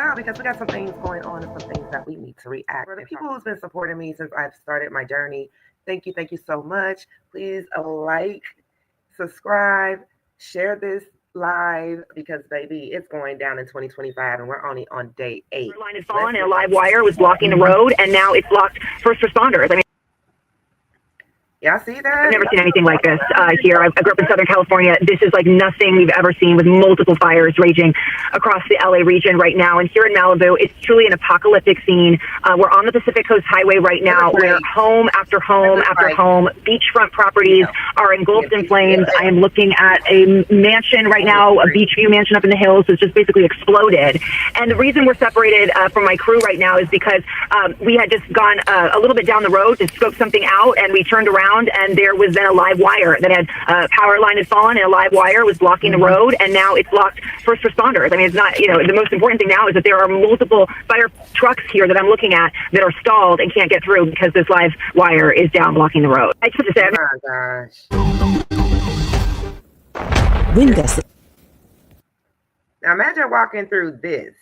out because we got some things going on and some things that we need to react. For the people who's been supporting me since I've started my journey, thank you so much. Please like, subscribe, share this live because baby, it's going down in 2025 and we're only on day 8. Line had fallen and a live wire was blocking the road, and now it's blocked first responders. I mean, y'all see that? I've never seen anything like this here. I grew up in Southern California. This is like nothing we've ever seen, with multiple fires raging across the LA region right now. And here in Malibu, it's truly an apocalyptic scene. We're on the Pacific Coast Highway right now, where home after home after home, beachfront properties are engulfed in flames. I am looking at a mansion right now, a beachview mansion up in the hills that's just basically exploded. And the reason we're separated from my crew right now is because we had just gone a little bit down the road to scope something out, and we turned around, and there was then a live wire that had power line had fallen, and a live wire was blocking the road, and now it's blocked first responders. I mean, it's not, the most important thing now is that there are multiple fire trucks here that I'm looking at that are stalled and can't get through because this live wire is down blocking the road. I just have to say, oh my gosh. Wind gusts. Now imagine walking through this.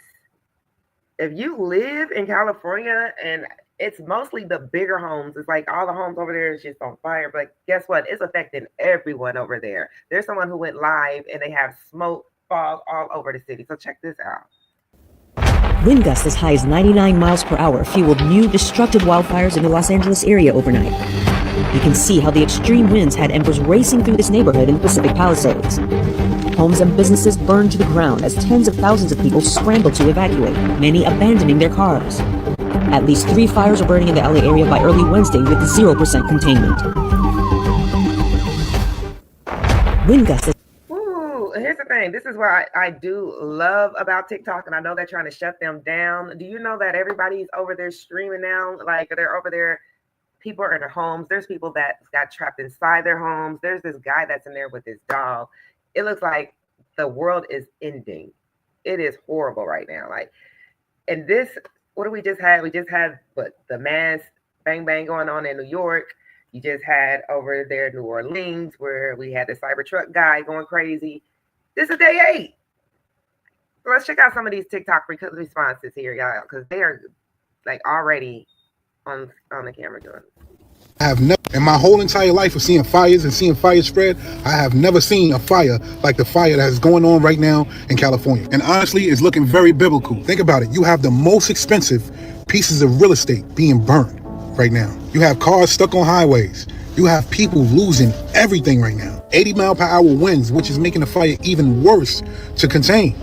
If you live in California, and it's mostly the bigger homes, it's like all the homes over there is just on fire. But guess what? It's affecting everyone over there. There's someone who went live and they have smoke fog all over the city. So check this out. Wind gusts as high as 99 miles per hour fueled new destructive wildfires in the Los Angeles area overnight. You can see how the extreme winds had embers racing through this neighborhood in the Pacific Palisades. Homes and businesses burned to the ground as tens of thousands of people scrambled to evacuate, many abandoning their cars. At least 3 fires are burning in the LA area by early Wednesday with 0% containment. Wind gusts. Ooh, here's the thing. This is what I do love about TikTok, and I know they're trying to shut them down. Do you know that everybody's over there streaming now? Like, they're over there. People are in their homes. There's people that got trapped inside their homes. There's this guy that's in there with his dog. It looks like the world is ending. It is horrible right now. Like, and this, what do we just had? We just had the mass bang bang going on in New York. You just had over there in New Orleans where we had the Cybertruck guy going crazy. This is day 8. So let's check out some of these TikTok responses here, y'all, because they are like already on the camera doing it. I have never, in my whole entire life of seeing fires and seeing fire spread, I have never seen a fire like the fire that is going on right now in California. And honestly, it's looking very biblical. Think about it. You have the most expensive pieces of real estate being burned right now. You have cars stuck on highways. You have people losing everything right now. 80-mile-per-hour winds, which is making the fire even worse to contain.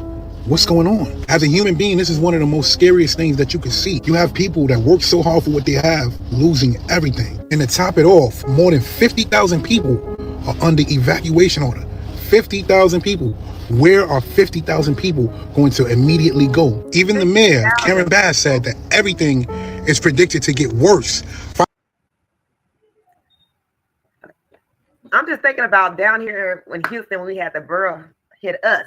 What's going on? As a human being, this is one of the most scariest things that you can see. You have people that work so hard for what they have, losing everything. And to top it off, more than 50,000 people are under evacuation order. 50,000 people. Where are 50,000 people going to immediately go? Even the mayor, Karen Bass, said that everything is predicted to get worse. I'm just thinking about down here in Houston when we had the borough hit us.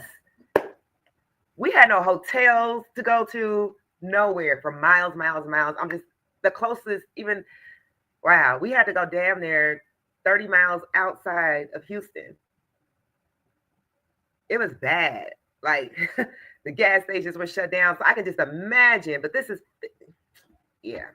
We had no hotels to go to, nowhere for miles. I'm just the closest, even, wow, we had to go damn near 30 miles outside of Houston. It was bad. Like, the gas stations were shut down. So I can just imagine, but this is, yeah.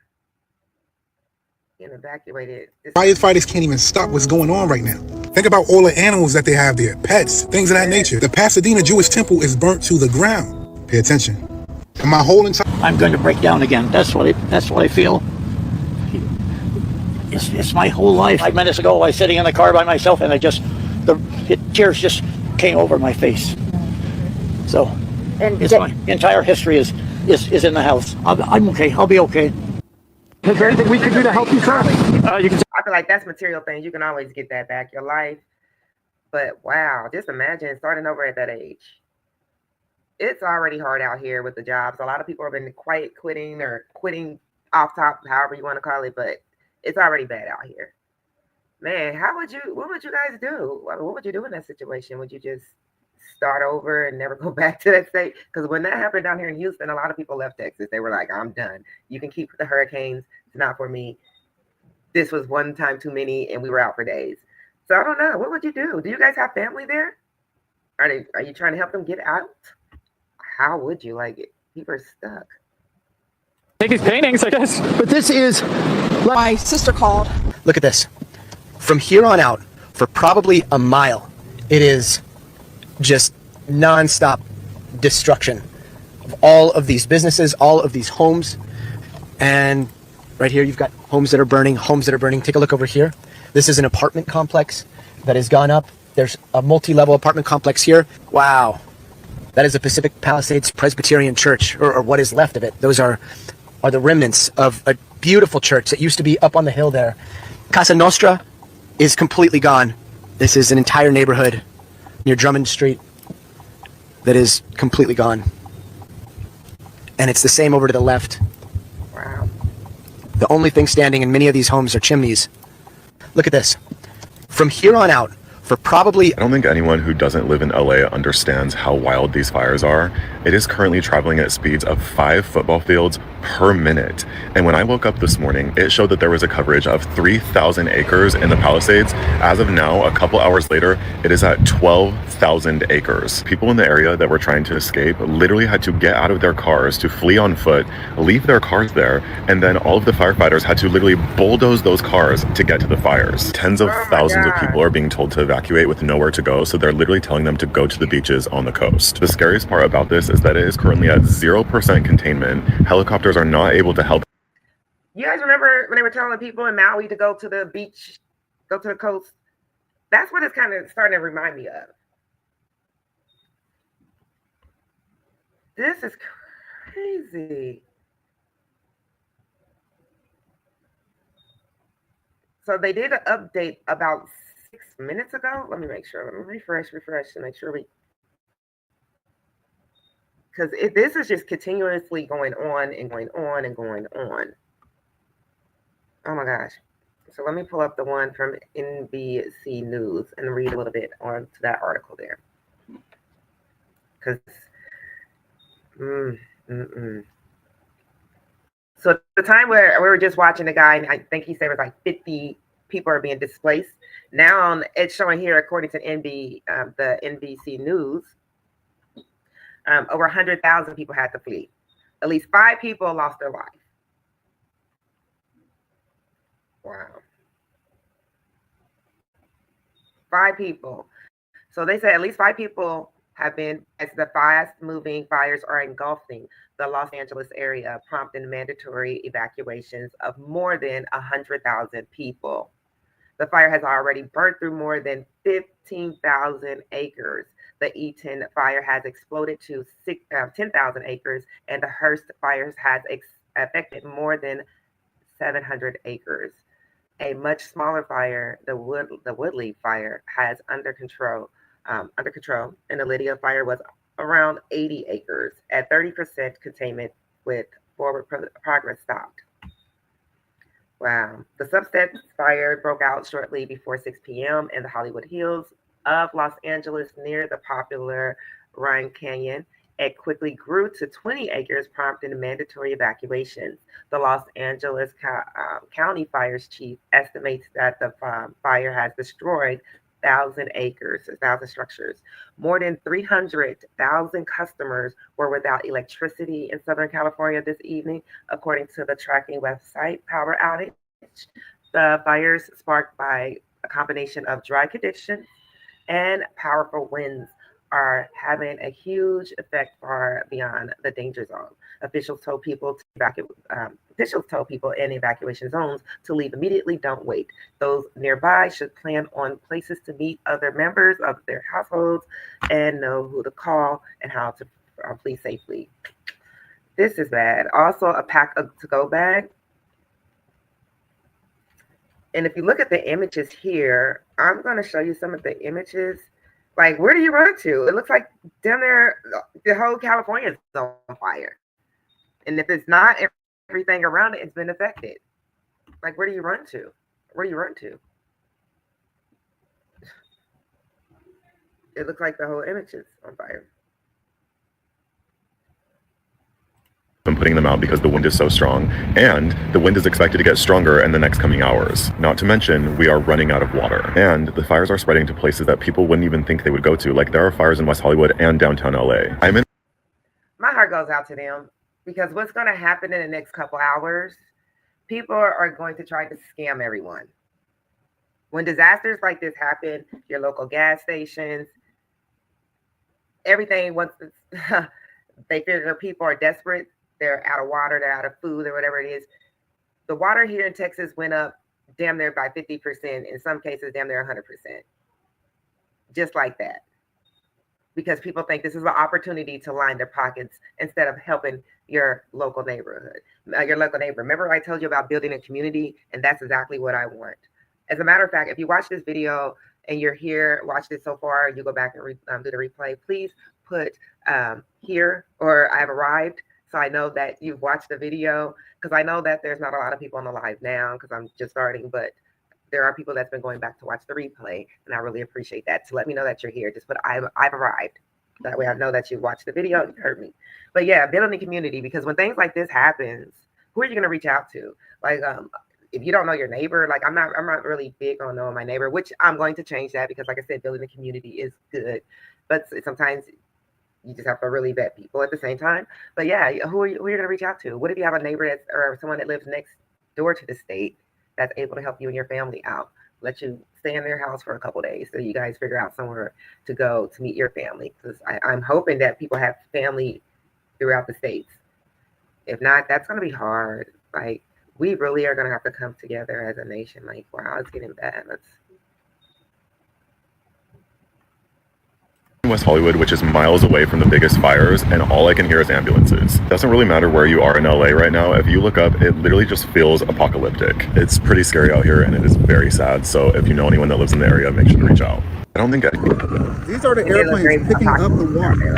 Getting evacuated. Firefighters can't even stop what's going on right now. Think about all the animals that they have there, pets, things of that nature. The Pasadena Jewish temple is burnt to the ground. Pay attention. And my whole entire... I'm going to break down again. That's what I feel. It's my whole life. 5 minutes ago, I was sitting in the car by myself, and the tears just came over my face. So, my entire history is in the house. I'm okay. I'll be okay. Is there anything we can do to help you, sir? I feel like that's material things. You can always get that back, your life. But wow, just imagine starting over at that age. It's already hard out here with the jobs. A lot of people have been quitting or quitting off top, however you want to call it, but it's already bad out here. Man, what would you guys do? What would you do in that situation? Would you just start over and never go back to that state? Because when that happened down here in Houston, a lot of people left Texas. They were like, I'm done. You can keep the hurricanes. It's not for me. This was one time too many, and we were out for days. So I don't know. What would you do? Do you guys have family there? Are you trying to help them get out? How would you like it? People are stuck. Take these paintings, I guess. But this is... My sister called. Look at this. From here on out, for probably a mile, it is just non-stop destruction of all of these businesses, all of these homes. And right here, you've got homes that are burning, homes that are burning. Take a look over here. This is an apartment complex that has gone up. There's a multi-level apartment complex here. Wow. That is the Pacific Palisades Presbyterian Church, or what is left of it. Those are the remnants of a beautiful church that used to be up on the hill there. Casa Nostra is completely gone. This is an entire neighborhood near Drummond Street that is completely gone. And it's the same over to the left. Wow. The only thing standing in many of these homes are chimneys. Look at this. From here on out, for probably... I don't think anyone who doesn't live in LA understands how wild these fires are. It is currently traveling at speeds of 5 football fields per minute. And when I woke up this morning, it showed that there was a coverage of 3,000 acres in the Palisades. As of now, a couple hours later, it is at 12,000 acres. People in the area that were trying to escape literally had to get out of their cars to flee on foot, leave their cars there, and then all of the firefighters had to literally bulldoze those cars to get to the fires. Tens of thousands of people are being told to evacuate with nowhere to go, so they're literally telling them to go to the beaches on the coast. The scariest part about this is that it is currently at 0% containment. Helicopters are not able to help. You guys remember when they were telling people in Maui to go to the beach, go to the coast? That's what it's kind of starting to remind me of. This is crazy. So they did an update about 6 minutes ago. Let me make sure. Let me refresh to make sure we... Because this is just continuously going on and going on and going on. Oh my gosh. So let me pull up the one from NBC News and read a little bit on to that article there. Because, So at the time where we were just watching the guy, and I think he said it was like 50 people are being displaced. Now it's showing here, according to the NBC News, over 100,000 people had to flee. At least 5 people lost their life. Wow. 5 people. So they said at least 5 people have been, as the fast-moving fires are engulfing the Los Angeles area, prompting mandatory evacuations of more than 100,000 people. The fire has already burnt through more than 15,000 acres. The E10 fire has exploded to 10,000 acres, and the Hearst fires has affected more than 700 acres. A much smaller fire, the Woodley fire, has under control, and the Lydia fire was around 80 acres at 30% containment with forward progress stopped. Wow. The Substance fire broke out shortly before 6 p.m. in the Hollywood Hills of Los Angeles near the popular Rhine Canyon. It quickly grew to 20 acres, prompting mandatory evacuations. The Los Angeles County Fire's chief estimates that the fire has destroyed 1,000 acres, 1,000 structures. More than 300,000 customers were without electricity in Southern California this evening, according to the tracking website Power Outage. The fires sparked by a combination of dry conditions and powerful winds are having a huge effect far beyond the danger zone. Officials told people in evacuation zones to leave immediately. Don't wait. Those nearby should plan on places to meet other members of their households and know who to call and how to flee safely. This is bad. Also, a pack of to-go bag. And if you look at the images here, I'm going to show you some of the images. Like, where do you run to? It looks like down there, the whole California is on fire. And if it's not, everything around it has been affected. Like, where do you run to? Where do you run to? It looks like the whole image is on fire. I'm putting them out because the wind is so strong, and the wind is expected to get stronger in the next coming hours. Not to mention, we are running out of water, and the fires are spreading to places that people wouldn't even think they would go to. Like, there are fires in West Hollywood and downtown LA. My heart goes out to them, because what's going to happen in the next couple hours, people are going to try to scam everyone. When disasters like this happen, your local gas stations, everything, once they figure people are desperate, they're out of water, they're out of food, or whatever it is. The water here in Texas went up damn near by 50%, in some cases damn near 100%. Just like that. Because people think this is an opportunity to line their pockets instead of helping your local neighborhood, your local neighbor. Remember I told you about building a community, and that's exactly what I want. As a matter of fact, if you watch this video and you're here, watch this so far, you go back and do the replay, please put here or I've arrived, so I know that you've watched the video, because I know that there's not a lot of people on the live now because I'm just starting, but there are people that's been going back to watch the replay, and I really appreciate that. So let me know that you're here. Just put I've arrived. That way I know that you watched the video and you heard me. But yeah, building a community, because when things like this happens, who are you going to reach out to? Like, if you don't know your neighbor, like I'm not really big on knowing my neighbor, which I'm going to change that, because like I said, building a community is good. But sometimes you just have to really vet people at the same time. But yeah, who are you going to reach out to? What if you have a neighbor or someone that lives next door to the state that's able to help you and your family out, let you stay in their house for a couple days so you guys figure out somewhere to go to meet your family? Because I'm hoping that people have family throughout the states. If not, that's going to be hard. Like, we really are going to have to come together as a nation. Like, wow, it's getting bad. West Hollywood, which is miles away from the biggest fires, and all I can hear is ambulances. Doesn't really matter where you are in LA right now. If you look up, it literally just feels apocalyptic. It's pretty scary out here, and it is very sad. So if you know anyone that lives in the area, make sure to reach out. I don't think these are the airplanes picking up the water.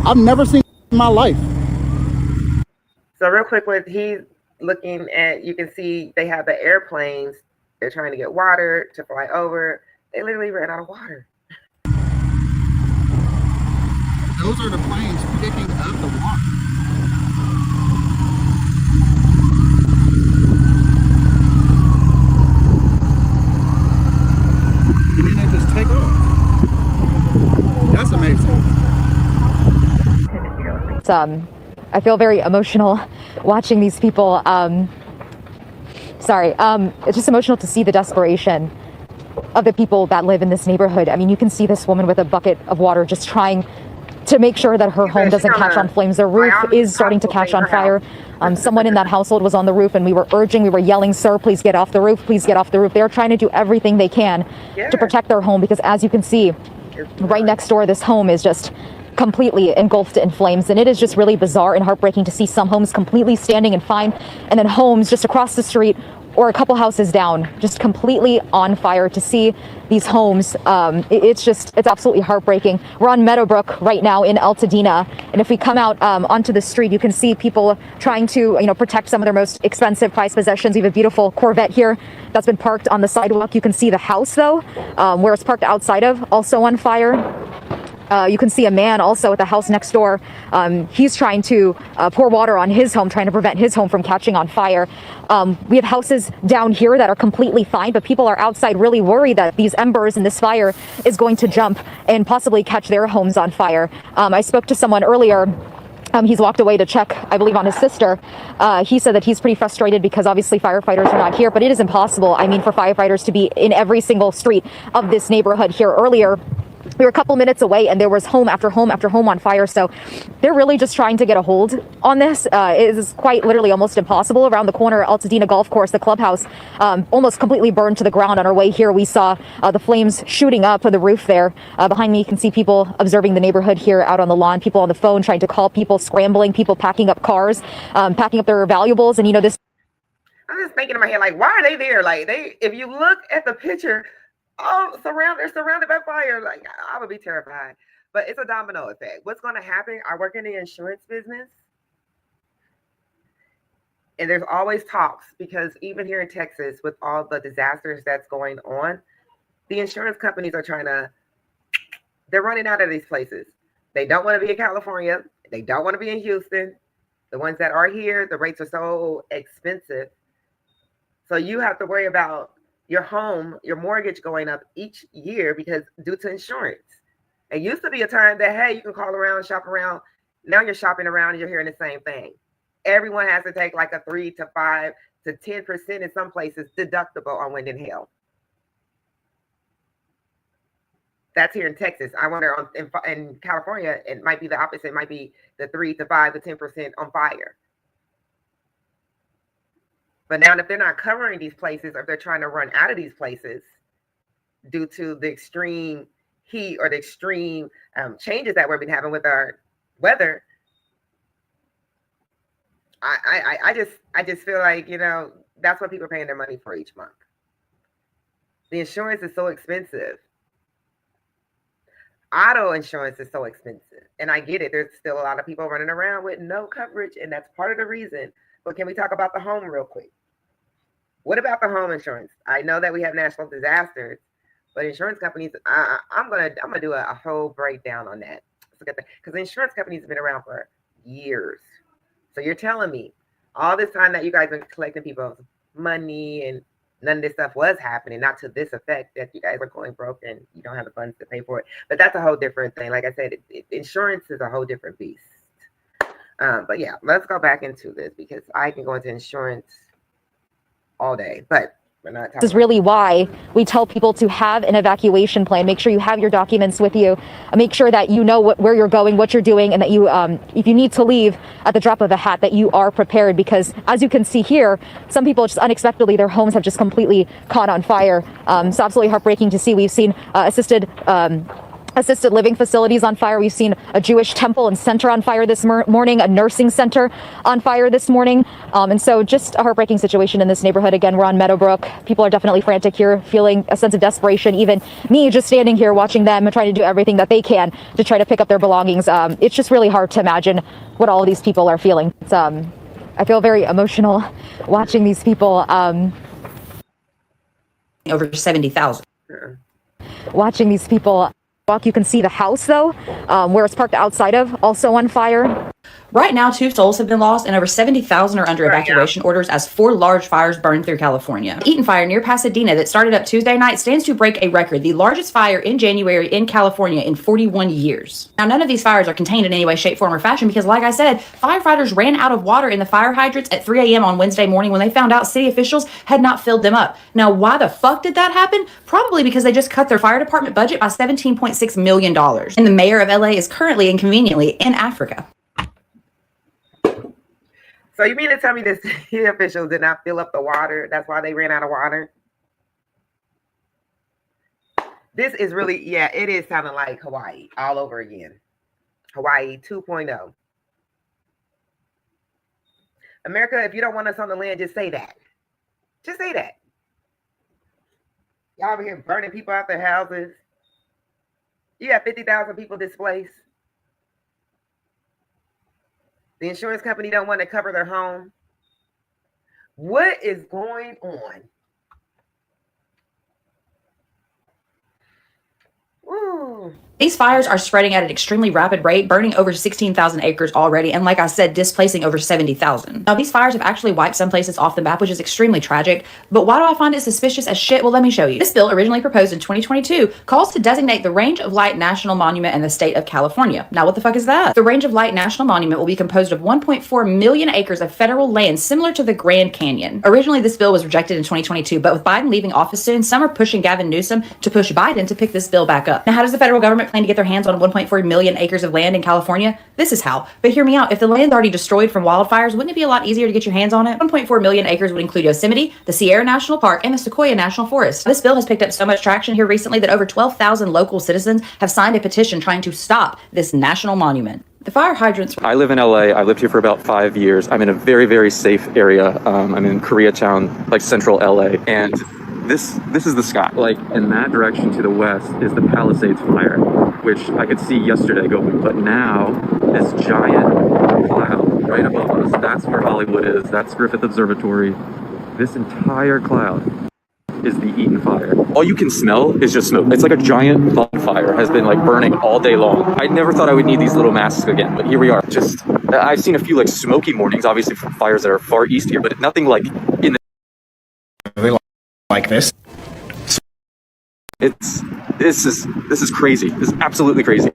I've never seen in my life. So real quick, what he's looking at, you can see they have the airplanes. They're trying to get water to fly over. They literally ran out of water. Those are the planes picking up the water. And then they just take off. That's amazing. I feel very emotional watching these people. It's just emotional to see the desperation of the people that live in this neighborhood. I mean, you can see this woman with a bucket of water just trying to make sure that her home doesn't catch on flames. Their roof is starting to catch on fire. Someone in that household was on the roof, and we were yelling, "Sir, please get off the roof, please get off the roof." They're trying to do everything they can to protect their home, because as you can see, right next door, this home is just completely engulfed in flames. And it is just really bizarre and heartbreaking to see some homes completely standing and fine, and then homes just across the street or a couple houses down just completely on fire. To see these homes, it's absolutely heartbreaking. We're on Meadowbrook right now in Altadena, and if we come out onto the street, you can see people trying to protect some of their most expensive prized possessions. We have a beautiful Corvette here that's been parked on the sidewalk. You can see the house though, where it's parked outside of, also on fire. You can see a man also at the house next door. He's trying to pour water on his home, trying to prevent his home from catching on fire. We have houses down here that are completely fine, but people are outside really worried that these embers and this fire is going to jump and possibly catch their homes on fire. I spoke to someone earlier. He's walked away to check, I believe, on his sister. He said that he's pretty frustrated because obviously firefighters are not here, but it is impossible, for firefighters to be in every single street of this neighborhood here. Earlier, we were a couple minutes away and there was home after home after home on fire. So they're really just trying to get a hold on this. It is quite literally almost impossible. Around the corner, Altadena Golf Course, the clubhouse, almost completely burned to the ground. On our way here, we saw the flames shooting up from the roof there. Behind me, you can see people observing the neighborhood here out on the lawn, people on the phone trying to call people, scrambling, people packing up cars, packing up their valuables. And this. I'm just thinking in my head, like, why are they there? Like, if you look at the picture, they're surrounded by fire. Like, I would be terrified. But it's a domino effect. What's going to happen? I work in the insurance business, and there's always talks, because even here in Texas, with all the disasters that's going on, the insurance companies are they're running out of these places. They don't want to be in California. They don't want to be in Houston. The ones that are here, the rates are so expensive. So you have to worry about your home, your mortgage going up each year because due to insurance. It used to be a time that, hey, you can call around, shop around, Now you're shopping around and you're hearing the same thing. Everyone has to take like a 3 to 5 to 10% in some places deductible on wind and hail. That's here in Texas. I wonder in California, it might be the opposite. It might be the 3 to 5 to 10% on fire. But now if they're not covering these places, or if they're trying to run out of these places due to the extreme heat or the extreme changes that we've been having with our weather, I just feel like, you know, that's what people are paying their money for each month. The insurance is so expensive. Auto insurance is so expensive. And I get it. There's still a lot of people running around with no coverage, and that's part of the reason. But can we talk about the home real quick? What about the home insurance? I know that we have national disasters, but insurance companies, I'm gonna do a whole breakdown on that. Because insurance companies have been around for years. So you're telling me all this time that you guys have been collecting people's money and none of this stuff was happening, not to this effect, that you guys are going broke and you don't have the funds to pay for it. But that's a whole different thing. Like I said, insurance is a whole different beast. But yeah, let's go back into this because I can go into insurance all day, but we're not talking. This is really why we tell people to have an evacuation plan. Make sure you have your documents with you. Make sure that you know where you're going, what you're doing, and that you, if you need to leave at the drop of a hat, that you are prepared. Because as you can see here, some people just unexpectedly, their homes have just completely caught on fire. It's absolutely heartbreaking to see. We've seen assisted living facilities on fire. We've seen a Jewish temple and center on fire this morning, a nursing center on fire this morning. And so just a heartbreaking situation in this neighborhood. Again, we're on Meadowbrook. People are definitely frantic here, feeling a sense of desperation. Even me just standing here watching them and trying to do everything that they can to try to pick up their belongings. It's just really hard to imagine what all of these people are feeling. It's, I feel very emotional watching these people. Over 70,000. Watching these people. You can see the house, though, where it's parked outside of, also on fire. Right now, 2 souls have been lost and over 70,000 are under evacuation orders as 4 large fires burn through California. The Eaton fire near Pasadena that started up Tuesday night stands to break a record, the largest fire in January in California in 41 years. Now, none of these fires are contained in any way, shape, form, or fashion because, like I said, firefighters ran out of water in the fire hydrants at 3 a.m. on Wednesday morning when they found out city officials had not filled them up. Now, why the fuck did that happen? Probably because they just cut their fire department budget by $17.6 million. And the mayor of LA is currently inconveniently in Africa. So you mean to tell me the city officials did not fill up the water? That's why they ran out of water? This is really, yeah, it is sounding like Hawaii all over again. Hawaii 2.0. America, if you don't want us on the land, just say that. Just say that. Y'all over here burning people out their houses. You got 50,000 people displaced. The insurance company don't want to cover their home. What is going on? Ooh. These fires are spreading at an extremely rapid rate, burning over 16,000 acres already, and like I said, displacing over 70,000. Now, these fires have actually wiped some places off the map, which is extremely tragic, but why do I find it suspicious as shit? Well, let me show you. This bill, originally proposed in 2022, calls to designate the Range of Light National Monument in the state of California. Now, what the fuck is that? The Range of Light National Monument will be composed of 1.4 million acres of federal land, similar to the Grand Canyon. Originally, this bill was rejected in 2022, but with Biden leaving office soon, some are pushing Gavin Newsom to push Biden to pick this bill back up. Now, how does the federal government plan to get their hands on 1.4 million acres of land in California? This is how. But hear me out. If the land's already destroyed from wildfires, wouldn't it be a lot easier to get your hands on it? 1.4 million acres would include Yosemite, the Sierra National Park, and the Sequoia National Forest. This bill has picked up so much traction here recently that over 12,000 local citizens have signed a petition trying to stop this national monument. The fire hydrants. I live in LA. I lived here for about 5 years. I'm in a very, very safe area. I'm in Koreatown, like central LA. And this is the sky. Like in that direction to the west is the Palisades fire, which I could see yesterday going. But now this giant cloud right above us, that's where Hollywood is. That's Griffith Observatory. This entire cloud is the Eaton fire. All you can smell is just smoke. It's like a giant bonfire has been like burning all day long. I never thought I would need these little masks again, but here we are. Just, I've seen a few like smoky mornings, obviously from fires that are far east here, but nothing like in the like this. This is crazy. This is absolutely crazy.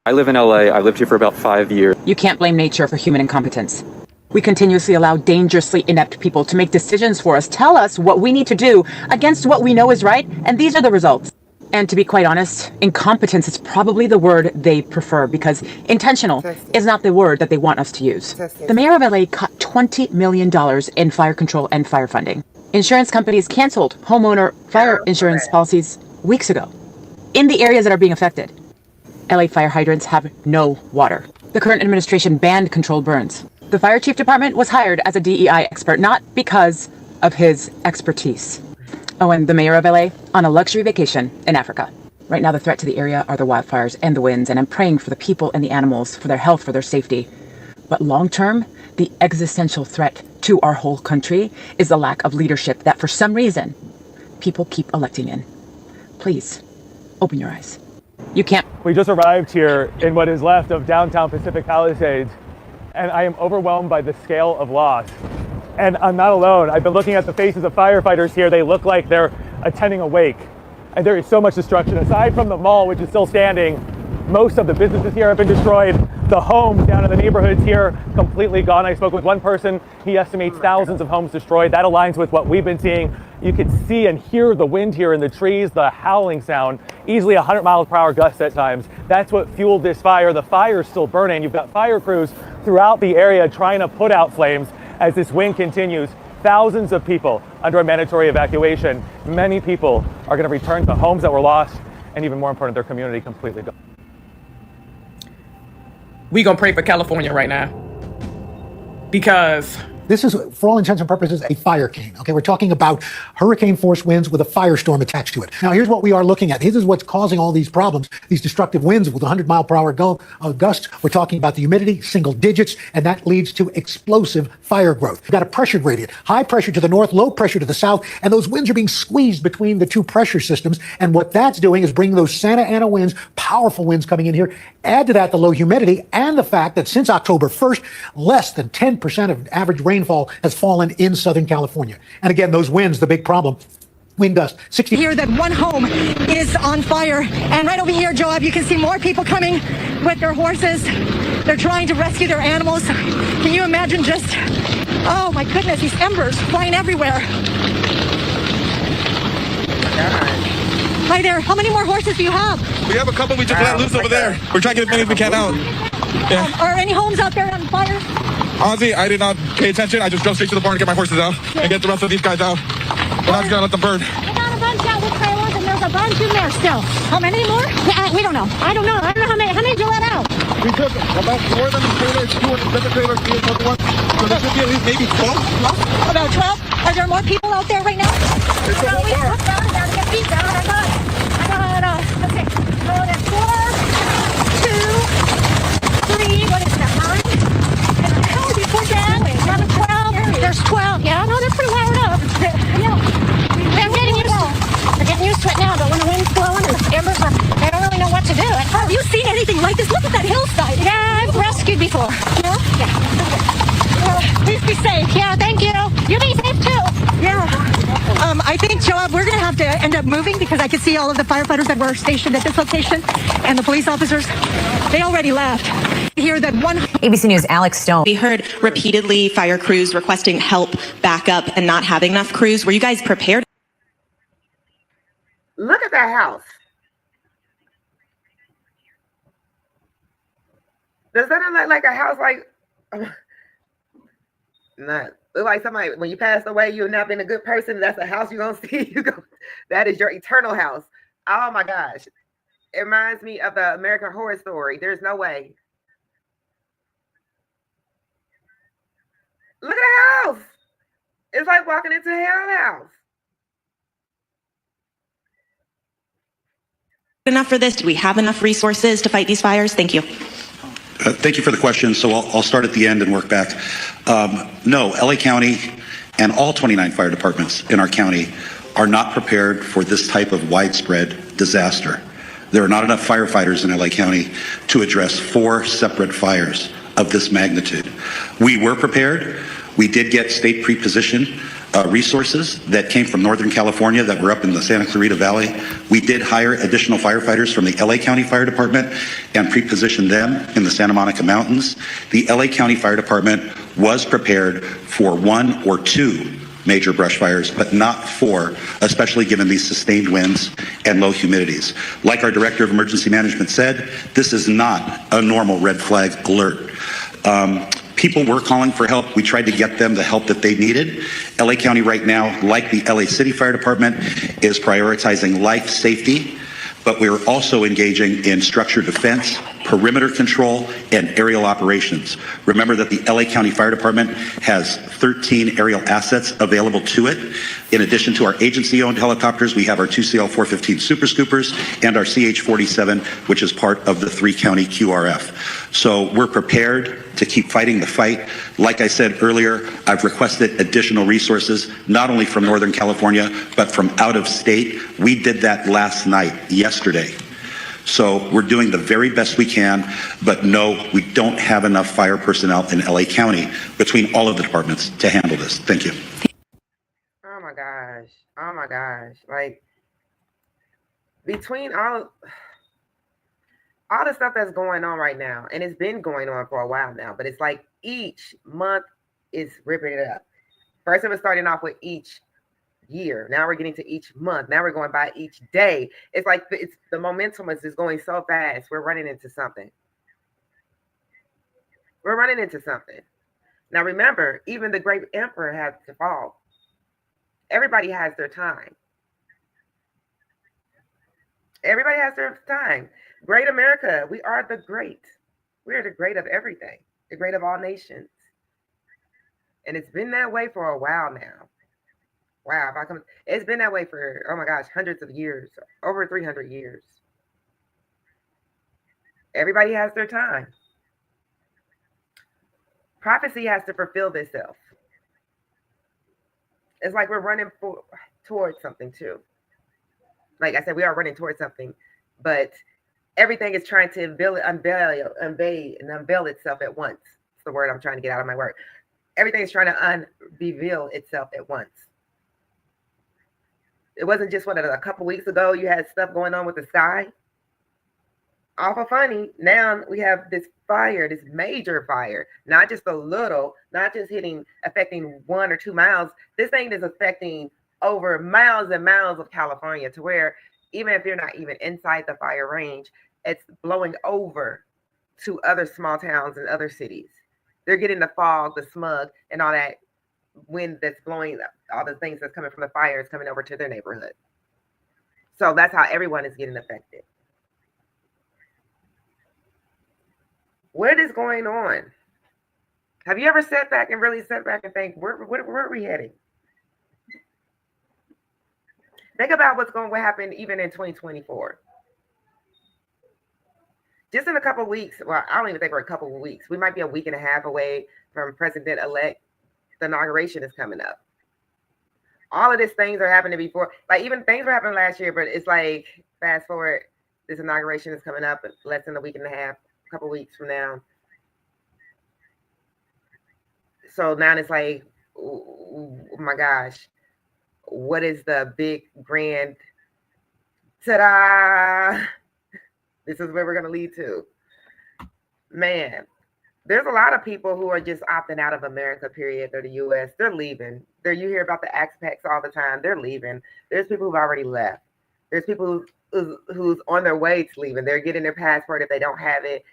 I live in LA. I lived here for about 5 years. You can't blame nature for human incompetence. We continuously allow dangerously inept people to make decisions for us, tell us what we need to do against what we know is right, and these are the results. And to be quite honest, incompetence is probably the word they prefer because intentional is not the word that they want us to use. The mayor of LA cut $20 million in fire control and fire funding. Insurance companies canceled homeowner fire insurance policies weeks ago in the areas that are being affected. LA fire hydrants have no water. The current administration banned controlled burns. The fire chief department was hired as a DEI expert, not because of his expertise. Oh, and the mayor of LA on a luxury vacation in Africa. Right now, the threat to the area are the wildfires and the winds, and I'm praying for the people and the animals, for their health, for their safety. But long term, the existential threat to our whole country is the lack of leadership that for some reason people keep electing in. Please, open your eyes. You can't. We just arrived here in what is left of downtown Pacific Palisades, and I am overwhelmed by the scale of loss. And I'm not alone. I've been looking at the faces of firefighters here. They look like they're attending a wake. And there is so much destruction. Aside from the mall, which is still standing, most of the businesses here have been destroyed. The homes down in the neighborhoods here, completely gone. I spoke with one person. He estimates thousands of homes destroyed. That aligns with what we've been seeing. You can see and hear the wind here in the trees, the howling sound, easily 100 miles per hour gusts at times. That's what fueled this fire. The fire is still burning. You've got fire crews throughout the area trying to put out flames. As this wind continues, thousands of people under a mandatory evacuation. Many people are going to return to homes that were lost, and even more important, their community completely gone. We gonna pray for California right now because this is, for all intents and purposes, a fire cane. Okay, we're talking about hurricane-force winds with a firestorm attached to it. Now, here's what we are looking at. This is what's causing all these problems, these destructive winds with 100-mile-per-hour gusts. We're talking about the humidity, single digits, and that leads to explosive fire growth. We've got a pressure gradient, high pressure to the north, low pressure to the south, and those winds are being squeezed between the two pressure systems. And what that's doing is bringing those Santa Ana winds, powerful winds coming in here. Add to that the low humidity and the fact that since October 1st, less than 10% of average rainfall has fallen in Southern California. And again, those winds, the big problem. Wind gust 60. Here that one home is on fire. And right over here, Joab, you can see more people coming with their horses. They're trying to rescue their animals. Can you imagine just, oh my goodness, these embers flying everywhere. Hi there. How many more horses do you have? We have a couple we just let loose over there. We're trying to get as many as we can out. Yeah. Are any homes out there on fire? Honestly, I did not pay attention. I just drove straight to the barn to get my horses out and get the rest of these guys out. We're not just gonna let them burn. We got a bunch out with trailers and there's a bunch in there still. How many more? We don't know. I don't know how many did you let out? We took about more than the trailers, 207 trailers, 381. So there should be at least maybe 12. About 12? Are there more people out there right now? It's so far. Down to get these down. I got okay. So there's 4, 2, 3, what is that, 9? And how many people down? 11, 12. There's 12. Yeah, no, they're pretty wired up. Yeah. They're getting used to it now, but when the wind's blowing and the embers are, they don't really know what to do. Have you seen anything like this? Look at that hillside. Yeah, I've rescued before. Yeah? Yeah. Please be safe. Yeah, thank you. You be safe too. Yeah. I think, Joab, we're going to have to end up moving because I can see all of the firefighters that were stationed at this location and the police officers. They already left. Here that one. ABC News' Alex Stone. We heard repeatedly fire crews requesting help, backup, and not having enough crews. Were you guys prepared? Look at that house. Does that look like a house like not look like somebody when you pass away, you've not been a good person? That's a house you're gonna see. That is your eternal house. Oh my gosh. It reminds me of the American Horror Story. There's no way. Look at the house. It's like walking into a hell house. Enough for this? Do we have enough resources to fight these fires? Thank you. Thank you for the question. So I'll start at the end and work back. No, LA County and all 29 fire departments in our county are not prepared for this type of widespread disaster. There are not enough firefighters in LA County to address 4 separate fires of this magnitude. We were prepared. We did get state pre-position resources that came from Northern California that were up in the Santa Clarita Valley. We did hire additional firefighters from the LA County Fire Department and pre-positioned them in the Santa Monica Mountains. The LA County Fire Department was prepared for 1 or 2 major brush fires, but not 4, especially given these sustained winds and low humidities. Like our Director of Emergency Management said, this is not a normal red flag alert. People were calling for help. We tried to get them the help that they needed. LA County right now, like the LA City Fire Department, is prioritizing life safety, but we're also engaging in structured defense, perimeter control, and aerial operations. Remember that the LA County Fire Department has 13 aerial assets available to it. In addition to our agency-owned helicopters, we have our 2 CL-415 Super Scoopers and our CH-47, which is part of the 3-county QRF. So we're prepared to keep fighting the fight. Like I said earlier, I've requested additional resources, not only from Northern California, but from out of state. We did that last night, yesterday. So we're doing the very best we can, but no, we don't have enough fire personnel in LA County between all of the departments to handle this. Thank you. Oh my gosh. Oh my gosh. Like, between all the stuff that's going on right now, and it's been going on for a while now, but it's like each month is ripping it up. First it was starting off with each year. Now we're getting to each month. Now we're going by each day. It's like the momentum is just going so fast. We're running into something. We're running into something. Now remember, even the great emperor had to fall. Everybody has their time. Everybody has their time. Great America, we are the great. We are the great of everything, the great of all nations. And it's been that way for a while now. Wow, it's been that way for, oh my gosh, hundreds of years, over 300 years. Everybody has their time. Prophecy has to fulfill itself. It's like we're running towards something too. Like I said, we are running towards something, but everything is trying to unveil itself at once. It's the word I'm trying to get out of my word. Everything is trying to unveil itself at once. It wasn't just a couple weeks ago you had stuff going on with the sky. Awful funny. Now we have this fire, this major fire, not just a little, not just affecting 1 or 2 miles. This thing is affecting over miles and miles of California, to where even if you're not even inside the fire range, it's blowing over to other small towns and other cities. They're getting the fog, the smog, and all that wind that's blowing, all the things that's coming from the fire is coming over to their neighborhood. So that's how everyone is getting affected. What is going on? Have you ever sat back and think, where are we heading? Think about what's going to happen even in 2024. Just in a couple of weeks, well, I don't even think we're a couple of weeks. We might be a week and a half away from President-elect. The inauguration is coming up. All of these things are happening before. Like, even things were happening last year, but it's like, fast forward, this inauguration is coming up in less than a week and a half, a couple of weeks from now. So now it's like, oh my gosh, what is the big grand, ta-da? This is where we're going to lead to. Man, there's a lot of people who are just opting out of America, period, or the U.S. They're leaving. You hear about the expats all the time. They're leaving. There's people who've already left. There's people who's on their way to leaving. They're getting their passport. If they don't have it,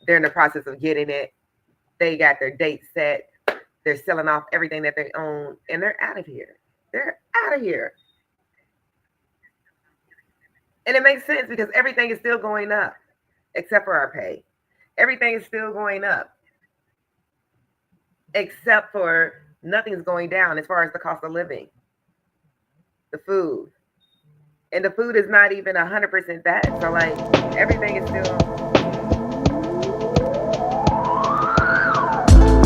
they're in the process of getting it. They got their date set. They're selling off everything that they own, and they're out of here. They're out of here. And it makes sense because everything is still going up, except for our pay. Everything is still going up, except for nothing's going down as far as the cost of living, the food. And the food is not even 100% that. So like everything is still